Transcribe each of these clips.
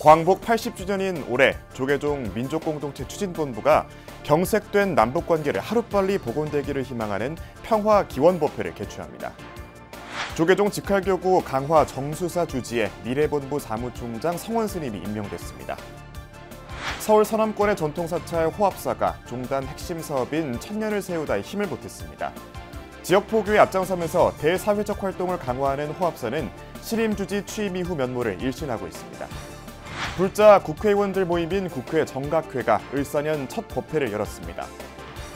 광복 80주년인 올해 조계종 민족공동체 추진본부가 경색된 남북관계를 하루빨리 복원되기를 희망하는 평화기원법회를 개최합니다. 조계종 직할교구 강화 정수사 주지에 미래본부 사무총장 성원 스님이 임명됐습니다. 서울 서남권의 전통사찰 호합사가 종단 핵심 사업인 천년을 세우다에 힘을 보탰습니다. 지역 포교에 앞장서면서 대사회적 활동을 강화하는 호합사는 신임 주지 취임 이후 면모를 일신하고 있습니다. 불자 국회의원들 모임인 국회 정각회가 을사년 첫 법회를 열었습니다.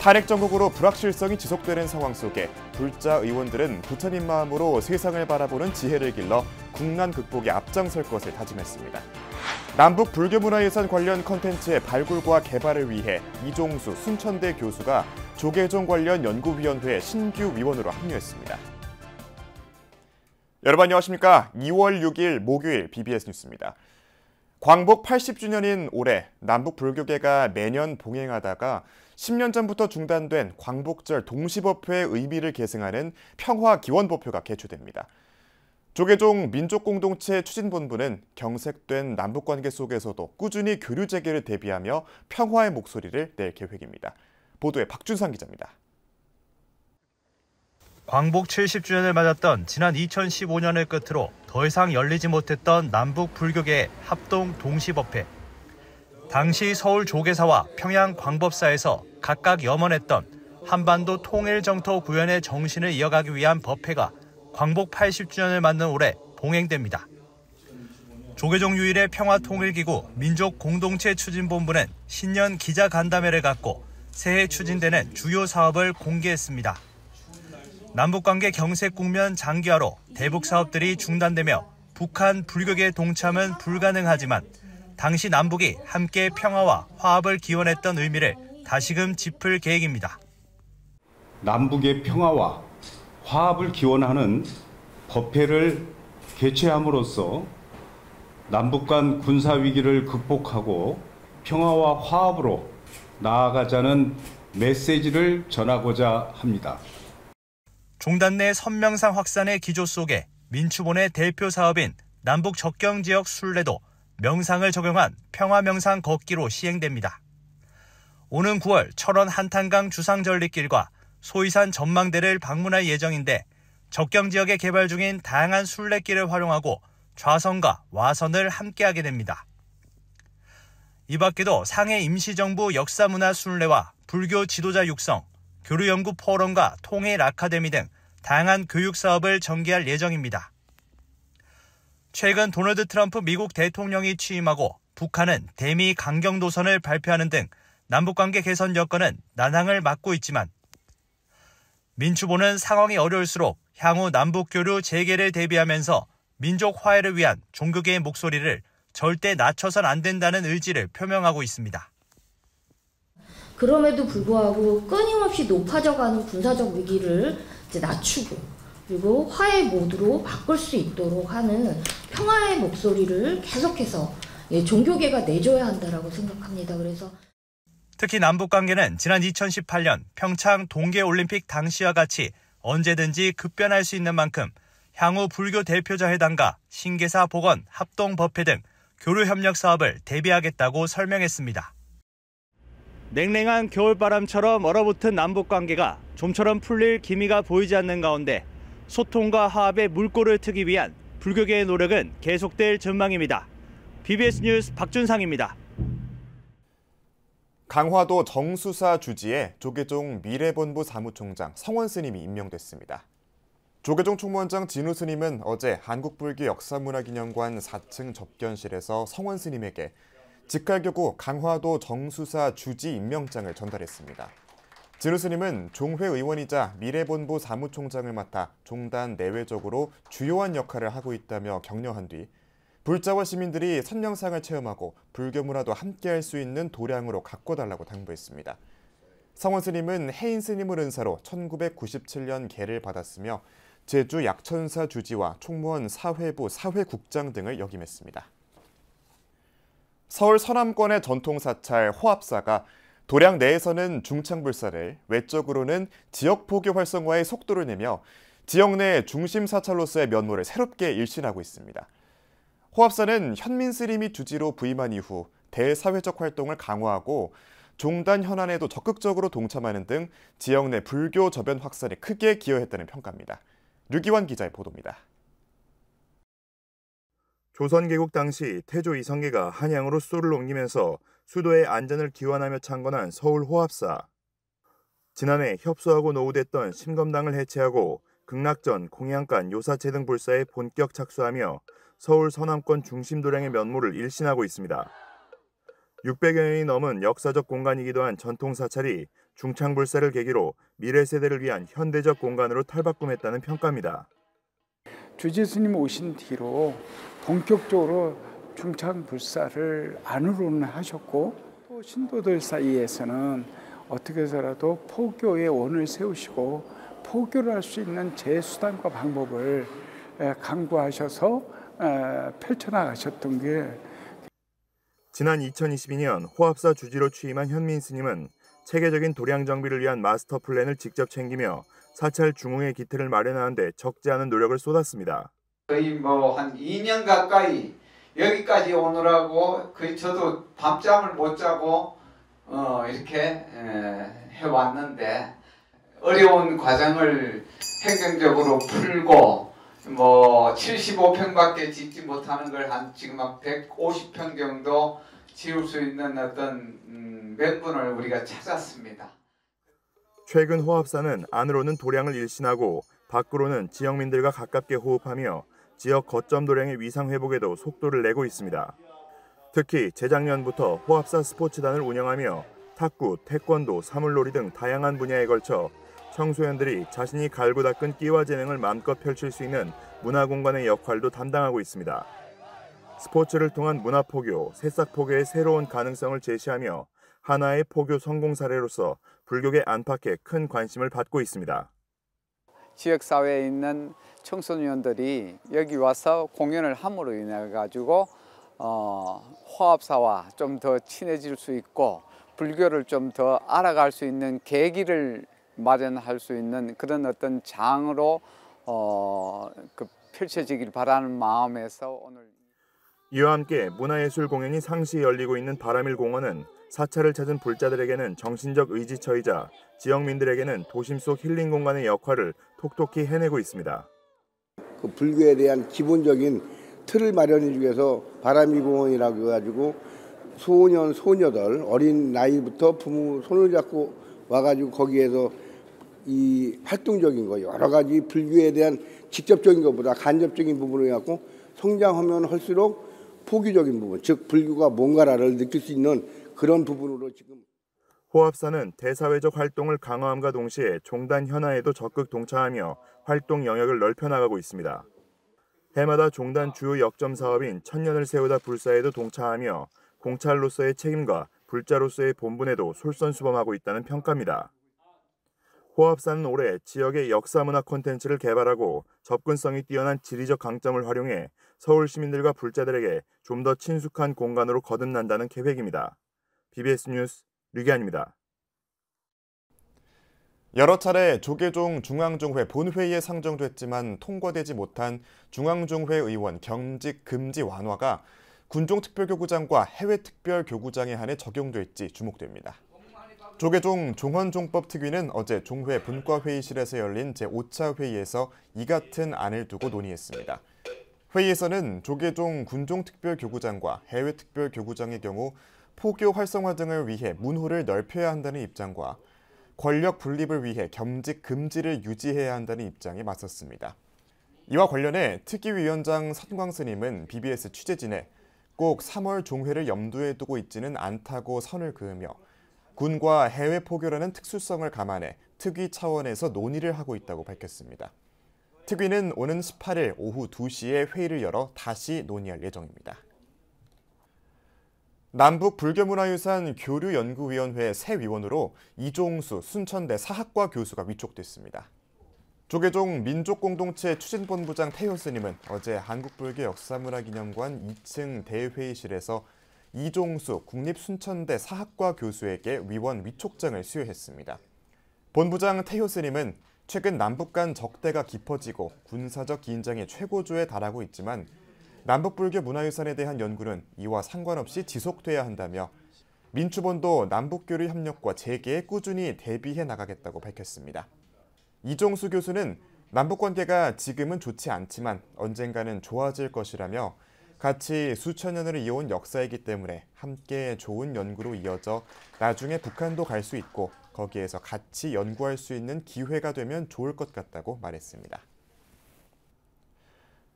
탄핵 정국으로 불확실성이 지속되는 상황 속에 불자 의원들은 부처님 마음으로 세상을 바라보는 지혜를 길러 국난 극복에 앞장설 것을 다짐했습니다. 남북 불교문화예산 관련 컨텐츠의 발굴과 개발을 위해 이종수 순천대 교수가 조계종 관련 연구위원회 신규 위원으로 합류했습니다. 여러분 안녕하십니까? 2월 6일 목요일 BBS 뉴스입니다. 광복 80주년인 올해 남북 불교계가 매년 봉행하다가 10년 전부터 중단된 광복절 동시법회의 의미를 계승하는 평화기원법회가 개최됩니다. 조계종 민족공동체 추진본부는 경색된 남북관계 속에서도 꾸준히 교류 재개를 대비하며 평화의 목소리를 낼 계획입니다. 보도에 박준상 기자입니다. 광복 70주년을 맞았던 지난 2015년을 끝으로 더 이상 열리지 못했던 남북 불교계의 합동 동시법회. 당시 서울 조계사와 평양 광법사에서 각각 염원했던 한반도 통일정토 구현의 정신을 이어가기 위한 법회가 광복 80주년을 맞는 올해 봉행됩니다. 조계종 유일의 평화통일기구 민족공동체 추진본부는 신년 기자간담회를 갖고 새해 추진되는 주요 사업을 공개했습니다. 남북관계 경색 국면 장기화로 대북 사업들이 중단되며 북한 불교계 동참은 불가능하지만 당시 남북이 함께 평화와 화합을 기원했던 의미를 다시금 짚을 계획입니다. 남북의 평화와 화합을 기원하는 법회를 개최함으로써 남북 간 군사위기를 극복하고 평화와 화합으로 나아가자는 메시지를 전하고자 합니다. 종단 내 선명상 확산의 기조 속에 민추본의 대표 사업인 남북 접경지역 순례도 명상을 적용한 평화명상 걷기로 시행됩니다. 오는 9월 철원 한탄강 주상절리길과 소이산 전망대를 방문할 예정인데 접경지역에 개발 중인 다양한 순례길을 활용하고 좌선과 와선을 함께하게 됩니다. 이 밖에도 상해 임시정부 역사문화 순례와 불교 지도자 육성, 교류연구 포럼과 통일 아카데미 등 다양한 교육 사업을 전개할 예정입니다. 최근 도널드 트럼프 미국 대통령이 취임하고 북한은 대미 강경도선을 발표하는 등 남북관계 개선 여건은 난항을 맞고 있지만 민추본은 상황이 어려울수록 향후 남북교류 재개를 대비하면서 민족 화해를 위한 종교계의 목소리를 절대 낮춰선 안 된다는 의지를 표명하고 있습니다. 그럼에도 불구하고 끊임없이 높아져가는 군사적 위기를 이제 낮추고 그리고 화해 모드로 바꿀 수 있도록 하는 평화의 목소리를 계속해서 종교계가 내줘야 한다라고 생각합니다. 그래서 특히 남북관계는 지난 2018년 평창 동계올림픽 당시와 같이 언제든지 급변할 수 있는 만큼 향후 불교 대표자 회담과 신계사 복원 합동법회 등 교류협력 사업을 대비하겠다고 설명했습니다. 냉랭한 겨울바람처럼 얼어붙은 남북관계가 좀처럼 풀릴 기미가 보이지 않는 가운데 소통과 화합의 물꼬를 트기 위한 불교계의 노력은 계속될 전망입니다. BBS 뉴스 박준상입니다. 강화도 정수사 주지에 조계종 미래본부 사무총장 성원 스님이 임명됐습니다. 조계종 총무원장 진우 스님은 어제 한국불교 역사문화기념관 4층 접견실에서 성원 스님에게 직할교구 강화도 정수사 주지 임명장을 전달했습니다. 진우 스님은 종회 의원이자 미래본부 사무총장을 맡아 종단 내외적으로 주요한 역할을 하고 있다며 격려한 뒤 불자와 시민들이 선명상을 체험하고 불교 문화도 함께할 수 있는 도량으로 가꿔달라고 당부했습니다. 성원 스님은 해인 스님을 은사로 1997년 계를 받았으며 제주 약천사 주지와 총무원 사회부 사회국장 등을 역임했습니다. 서울 서남권의 전통사찰 호합사가 도량 내에서는 중창불사를, 외적으로는 지역 포교 활성화에 속도를 내며 지역 내 중심 사찰로서의 면모를 새롭게 일신하고 있습니다. 호합사는 현민 스님이 주지로 부임한 이후 대사회적 활동을 강화하고 종단 현안에도 적극적으로 동참하는 등 지역 내 불교 저변 확산에 크게 기여했다는 평가입니다. 류기환 기자의 보도입니다. 조선개국 당시 태조 이성계가 한양으로 수도를 옮기면서 수도의 안전을 기원하며 창건한 서울 호합사. 지난해 협소하고 노후됐던 심검당을 해체하고 극락전, 공양간, 요사체 등 불사에 본격 착수하며 서울 서남권 중심 도량의 면모를 일신하고 있습니다. 600여 년이 넘은 역사적 공간이기도 한 전통 사찰이 중창불사를 계기로 미래 세대를 위한 현대적 공간으로 탈바꿈했다는 평가입니다. 주지 스님 오신 뒤로 본격적으로 중창불사를 안으로는 하셨고 또 신도들 사이에서는 어떻게 해서라도 포교의 원을 세우시고 포교를 할 수 있는 제수단과 방법을 강구하셔서 펼쳐나가셨던 게 지난 2022년 호합사 주지로 취임한 현민 스님은 체계적인 도량 정비를 위한 마스터 플랜을 직접 챙기며 사찰 중흥의 기틀을 마련하는 데 적지 않은 노력을 쏟았습니다. 거의 한 2년 가까이 여기까지 오느라고 거의 저도 밤잠을 못 자고 이렇게 해왔는데 어려운 과정을 행정적으로 풀고 75평밖에 짓지 못하는 걸 한 지금 150평 정도 지을 수 있는 어떤 명분을 우리가 찾았습니다. 최근 호합사는 안으로는 도량을 일신하고 밖으로는 지역민들과 가깝게 호흡하며 지역 거점 도량의 위상 회복에도 속도를 내고 있습니다. 특히 재작년부터 호합사 스포츠단을 운영하며 탁구, 태권도, 사물놀이 등 다양한 분야에 걸쳐 청소년들이 자신이 갈고 닦은 끼와 재능을 마음껏 펼칠 수 있는 문화공간의 역할도 담당하고 있습니다. 스포츠를 통한 문화포교, 새싹포교의 새로운 가능성을 제시하며 하나의 포교 성공 사례로서 불교계 안팎에 큰 관심을 받고 있습니다. 지역사회에 있는 청소년들이 여기 와서 공연을 함으로 인해 가지고 호합사와 좀 더 친해질 수 있고 불교를 좀 더 알아갈 수 있는 계기를 마련할 수 있는 그런 어떤 장으로 펼쳐지길 바라는 마음에서 오늘 이와 함께 문화예술 공연이 상시 열리고 있는 바람일공원은 사찰을 찾은 불자들에게는 정신적 의지처이자 지역민들에게는 도심 속 힐링 공간의 역할을 톡톡히 해내고 있습니다. 그 불교에 대한 기본적인 틀을 마련해주기 위해서 바람일공원이라고 해가지고 소년, 소녀들 어린 나이부터 부모 손을 잡고 와가지고 거기에서 이 활동적인 거 여러 가지 불교에 대한 직접적인 것보다 간접적인 부분을 해갖고 성장하면 할수록 포교적인 부분, 즉 불교가 뭔가를 느낄 수 있는 그런 부분으로 지금 호합사는 대사회적 활동을 강화함과 동시에 종단 현안에도 적극 동참하며 활동 영역을 넓혀나가고 있습니다. 해마다 종단 주요 역점 사업인 천년을 세우다 불사에도 동참하며 공찰로서의 책임과 불자로서의 본분에도 솔선수범하고 있다는 평가입니다. 호합사는 올해 지역의 역사문화 콘텐츠를 개발하고 접근성이 뛰어난 지리적 강점을 활용해 서울 시민들과 불자들에게 좀 더 친숙한 공간으로 거듭난다는 계획입니다. BBS 뉴스 류기환입니다. 여러 차례 조계종 중앙종회 본회의에 상정됐지만 통과되지 못한 중앙종회 의원 경직 금지 완화가 군종특별교구장과 해외특별교구장에 한해 적용될지 주목됩니다. 조계종 종헌종법 특위는 어제 종회 분과회의실에서 열린 제5차 회의에서 이 같은 안을 두고 논의했습니다. 회의에서는 조계종 군종특별교구장과 해외특별교구장의 경우 포교 활성화 등을 위해 문호를 넓혀야 한다는 입장과 권력 분립을 위해 겸직 금지를 유지해야 한다는 입장에 맞섰습니다. 이와 관련해 특위위원장 선광스님은 BBS 취재진에 꼭 3월 종회를 염두에 두고 있지는 않다고 선을 그으며 군과 해외 포교라는 특수성을 감안해 특위 차원에서 논의를 하고 있다고 밝혔습니다. 특위는 오는 18일 오후 2시에 회의를 열어 다시 논의할 예정입니다. 남북 불교문화유산 교류연구위원회 새 위원으로 이종수 순천대 사학과 교수가 위촉됐습니다. 조계종 민족공동체 추진본부장 태효 스님은 어제 한국불교역사문화기념관 2층 대회의실에서 이종수 국립순천대 사학과 교수에게 위원 위촉장을 수여했습니다. 본부장 태효 스님은 최근 남북 간 적대가 깊어지고 군사적 긴장이 최고조에 달하고 있지만 남북불교 문화유산에 대한 연구는 이와 상관없이 지속돼야 한다며 민추본도 남북교류 협력과 재개에 꾸준히 대비해 나가겠다고 밝혔습니다. 이종수 교수는 남북관계가 지금은 좋지 않지만 언젠가는 좋아질 것이라며 같이 수천 년을 이어온 역사이기 때문에 함께 좋은 연구로 이어져 나중에 북한도 갈 수 있고 거기에서 같이 연구할 수 있는 기회가 되면 좋을 것 같다고 말했습니다.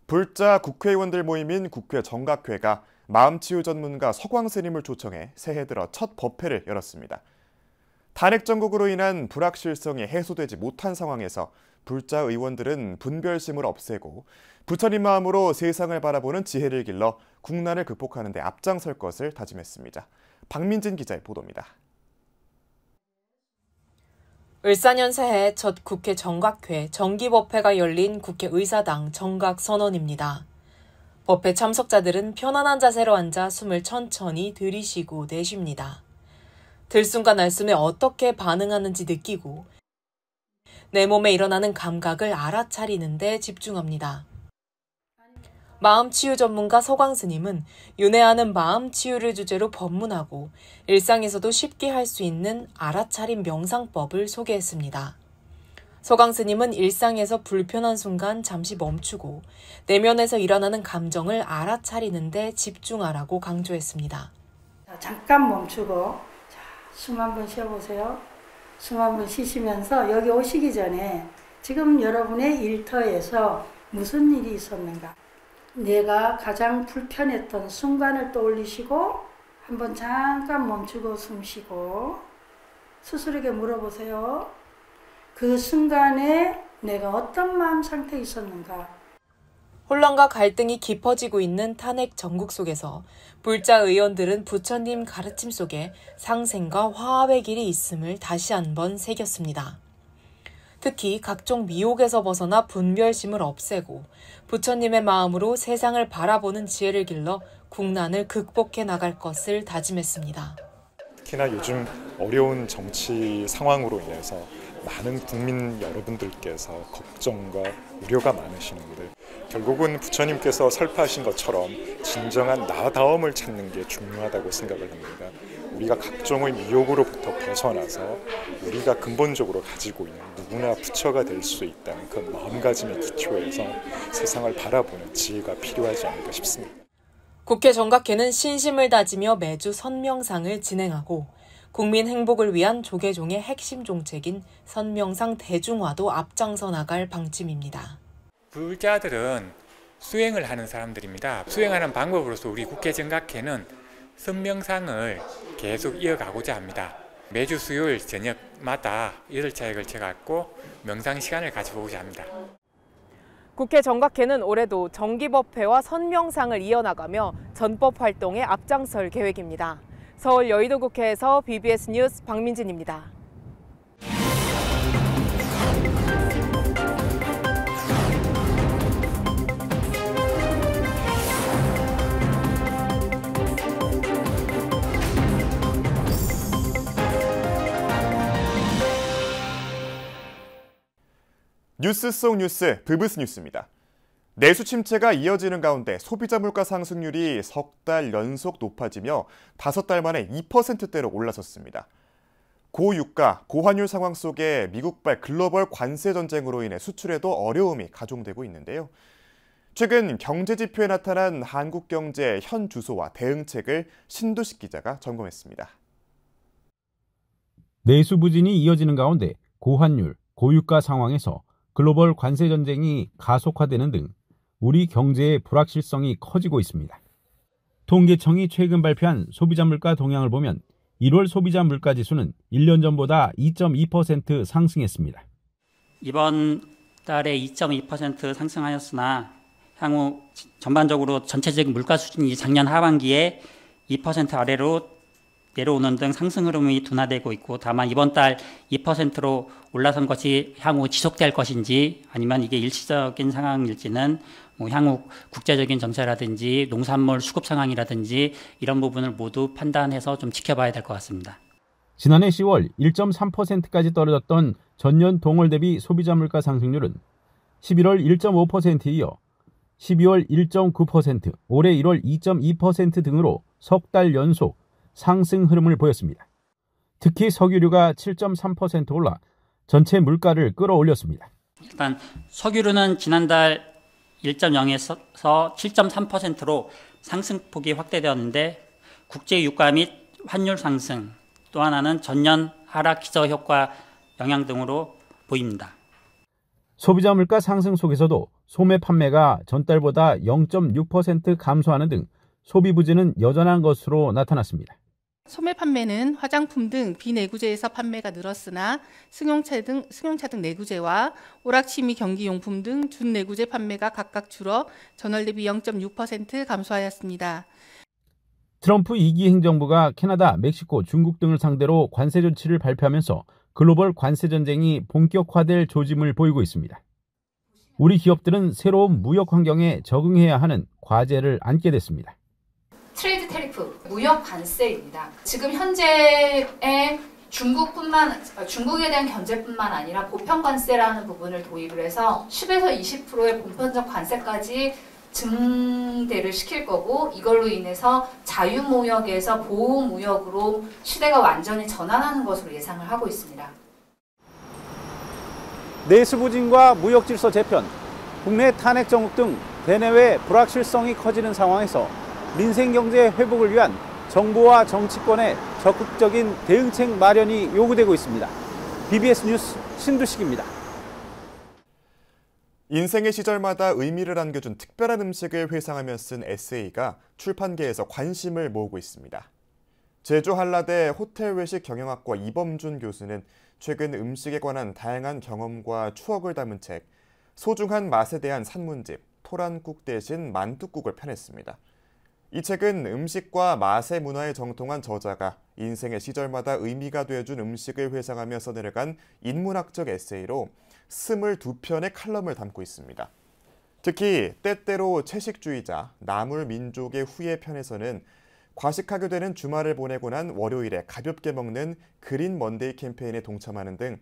불자 국회의원들 모임인 국회 정각회가 마음치유 전문가 서광 스님을 초청해 새해 들어 첫 법회를 열었습니다. 탄핵 정국으로 인한 불확실성이 해소되지 못한 상황에서 불자 의원들은 분별심을 없애고 부처님 마음으로 세상을 바라보는 지혜를 길러 국난을 극복하는 데 앞장설 것을 다짐했습니다. 박민진 기자의 보도입니다. 을사년 새해 첫 국회 정각회 정기법회가 열린 국회의사당 정각선언입니다. 법회 참석자들은 편안한 자세로 앉아 숨을 천천히 들이쉬고 내쉽니다. 들숨과 날숨에 어떻게 반응하는지 느끼고 내 몸에 일어나는 감각을 알아차리는 데 집중합니다. 마음치유 전문가 서광 스님은 윤회하는 마음치유를 주제로 법문하고 일상에서도 쉽게 할 수 있는 알아차림 명상법을 소개했습니다. 서광 스님은 일상에서 불편한 순간 잠시 멈추고 내면에서 일어나는 감정을 알아차리는 데 집중하라고 강조했습니다. 잠깐 멈추고 숨 한번 쉬어보세요. 숨 한번 쉬시면서 여기 오시기 전에 지금 여러분의 일터에서 무슨 일이 있었는가? 내가 가장 불편했던 순간을 떠올리시고 한번 잠깐 멈추고 숨 쉬고 스스로에게 물어보세요. 그 순간에 내가 어떤 마음 상태에 있었는가? 혼란과 갈등이 깊어지고 있는 탄핵 정국 속에서 불자 의원들은 부처님 가르침 속에 상생과 화합의 길이 있음을 다시 한번 새겼습니다. 특히 각종 미혹에서 벗어나 분별심을 없애고 부처님의 마음으로 세상을 바라보는 지혜를 길러 국난을 극복해 나갈 것을 다짐했습니다. 특히나 요즘 어려운 정치 상황으로 인해서 많은 국민 여러분들께서 걱정과 우려가 많으시는데 결국은 부처님께서 설파하신 것처럼 진정한 나다움을 찾는 게 중요하다고 생각을 합니다. 우리가 각종의 미혹으로부터 벗어나서 우리가 근본적으로 가지고 있는 누구나 부처가 될 수 있다는 그 마음가짐의 기초에서 세상을 바라보는 지혜가 필요하지 않을까 싶습니다. 국회 정각회는 신심을 다지며 매주 선명상을 진행하고 국민 행복을 위한 조계종의 핵심 종책인 선명상 대중화도 앞장서 나갈 방침입니다. 불자들은 수행을 하는 사람들입니다. 수행하는 방법으로서 우리 국회 정각회는 선명상을 계속 이어가고자 합니다. 매주 수요일 저녁마다 8차에 걸쳐 갖고 명상 시간을 가져보고자 합니다. 국회 정각회는 올해도 정기법회와 선명상을 이어나가며 전법 활동에 앞장설 계획입니다. 서울 여의도국회에서 BBS 뉴스 박민진입니다. 뉴스 속 뉴스, 브브스 뉴스입니다. 내수 침체가 이어지는 가운데 소비자 물가 상승률이 석 달 연속 높아지며 5달 만에 2%대로 올라섰습니다. 고유가, 고환율 상황 속에 미국발 글로벌 관세 전쟁으로 인해 수출에도 어려움이 가중되고 있는데요. 최근 경제 지표에 나타난 한국 경제의 현 주소와 대응책을 신두식 기자가 점검했습니다. 내수 부진이 이어지는 가운데 고환율, 고유가 상황에서 글로벌 관세 전쟁이 가속화되는 등 우리 경제의 불확실성이 커지고 있습니다. 통계청이 최근 발표한 소비자 물가 동향을 보면 1월 소비자 물가 지수는 1년 전보다 2.2% 상승했습니다. 이번 달에 2.2% 상승하였으나 향후 전반적으로 전체적인 물가 수준이 작년 하반기에 2% 아래로 내려오는 등 상승 흐름이 둔화되고 있고, 다만 이번 달 2%로 올라선 것이 향후 지속될 것인지 아니면 이게 일시적인 상황일지는 향후 국제적인 정세라든지 농산물 수급 상황이라든지 이런 부분을 모두 판단해서 좀 지켜봐야 될 것 같습니다. 지난해 10월 1.3%까지 떨어졌던 전년 동월 대비 소비자 물가 상승률은 11월 1.5%에 이어 12월 1.9%, 올해 1월 2.2% 등으로 석 달 연속 상승 흐름을 보였습니다. 특히 석유류가 7.3% 올라 전체 물가를 끌어올렸습니다. 일단 석유류는 지난달 1.0에서 7.3%로 상승폭이 확대되었는데 국제 유가 및 환율 상승, 또 하나는 전년 하락 기저 효과 영향 등으로 보입니다. 소비자 물가 상승 속에서도 소매 판매가 전달보다 0.6% 감소하는 등 소비 부진은 여전한 것으로 나타났습니다. 소매 판매는 화장품 등 비내구재에서 판매가 늘었으나 승용차 등 내구재와 오락취미 경기용품 등 준내구재 판매가 각각 줄어 전월 대비 0.6% 감소하였습니다. 트럼프 2기 행정부가 캐나다, 멕시코, 중국 등을 상대로 관세 조치를 발표하면서 글로벌 관세 전쟁이 본격화될 조짐을 보이고 있습니다. 우리 기업들은 새로운 무역 환경에 적응해야 하는 과제를 안게 됐습니다. 트레이드 테리프, 무역 관세입니다. 지금 현재의 중국에 대한 견제뿐만 아니라 보편 관세라는 부분을 도입을 해서 10에서 20%의 보편적 관세까지 증대를 시킬 거고, 이걸로 인해서 자유무역에서 보호무역으로 시대가 완전히 전환하는 것으로 예상을 하고 있습니다. 내수 부진과 무역 질서 재편, 국내 탄핵 정국 등 대내외 불확실성이 커지는 상황에서 민생 경제 회복을 위한 정부와 정치권의 적극적인 대응책 마련이 요구되고 있습니다. BBS 뉴스 신두식입니다. 인생의 시절마다 의미를 안겨준 특별한 음식을 회상하며 쓴 에세이가 출판계에서 관심을 모으고 있습니다. 제주 한라대 호텔외식 경영학과 이범준 교수는 최근 음식에 관한 다양한 경험과 추억을 담은 책 소중한 맛에 대한 산문집 토란국 대신 만둣국을 펴냈습니다. 이 책은 음식과 맛의 문화에 정통한 저자가 인생의 시절마다 의미가 되어준 음식을 회상하며 써내려간 인문학적 에세이로 22편의 칼럼을 담고 있습니다. 특히 때때로 채식주의자, 나물민족의 후예 편에서는 과식하게 되는 주말을 보내고 난 월요일에 가볍게 먹는 그린 먼데이 캠페인에 동참하는 등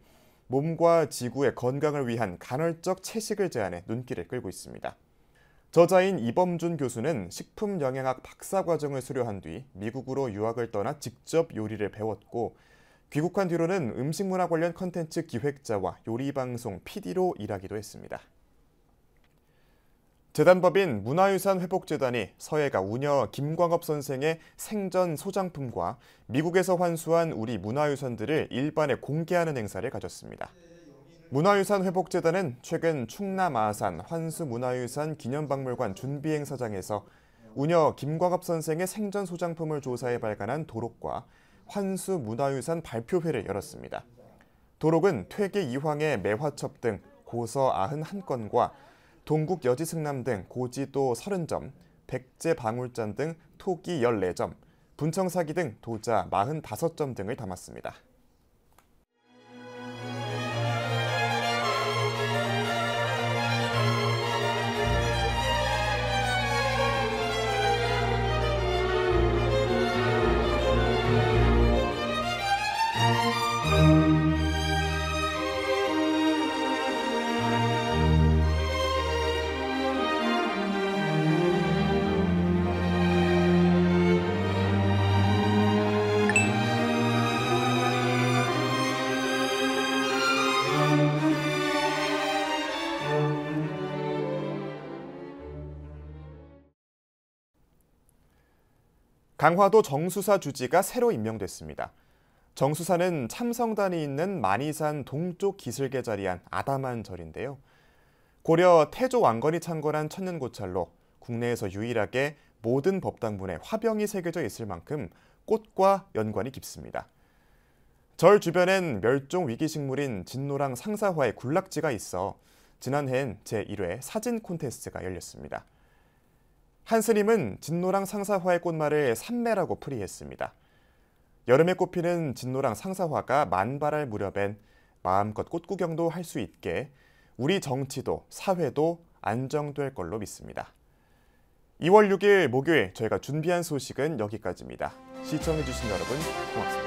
몸과 지구의 건강을 위한 간헐적 채식을 제안해 눈길을 끌고 있습니다. 저자인 이범준 교수는 식품영양학 박사과정을 수료한 뒤 미국으로 유학을 떠나 직접 요리를 배웠고, 귀국한 뒤로는 음식문화 관련 컨텐츠 기획자와 요리방송 PD로 일하기도 했습니다. 재단법인 문화유산회복재단이 서예가 우녀 김광업 선생의 생전 소장품과 미국에서 환수한 우리 문화유산들을 일반에 공개하는 행사를 가졌습니다. 문화유산회복재단은 최근 충남 아산 환수문화유산 기념박물관 준비행사장에서 우녀 김광업 선생의 생전 소장품을 조사해 발간한 도록과 환수문화유산 발표회를 열었습니다. 도록은 퇴계 이황의 매화첩 등 고서 91건과 동국 여지승남 등 고지도 30점, 백제 방울잔 등 토기 14점, 분청사기 등 도자 45점 등을 담았습니다. 강화도 정수사 주지가 새로 임명됐습니다. 정수사는 참성단이 있는 만이산 동쪽 기슭에 자리한 아담한 절인데요. 고려 태조 왕건이 창건한 천년고찰로 국내에서 유일하게 모든 법당문에 화병이 새겨져 있을 만큼 꽃과 연관이 깊습니다. 절 주변엔 멸종 위기식물인 진노랑 상사화의 군락지가 있어 지난해엔 제1회 사진 콘테스트가 열렸습니다. 한 스님은 진노랑 상사화의 꽃말을 삼매라고 풀이했습니다. 여름에 꽃피는 진노랑 상사화가 만발할 무렵엔 마음껏 꽃구경도 할 수 있게 우리 정치도 사회도 안정될 걸로 믿습니다. 2월 6일 목요일 저희가 준비한 소식은 여기까지입니다. 시청해주신 여러분 고맙습니다.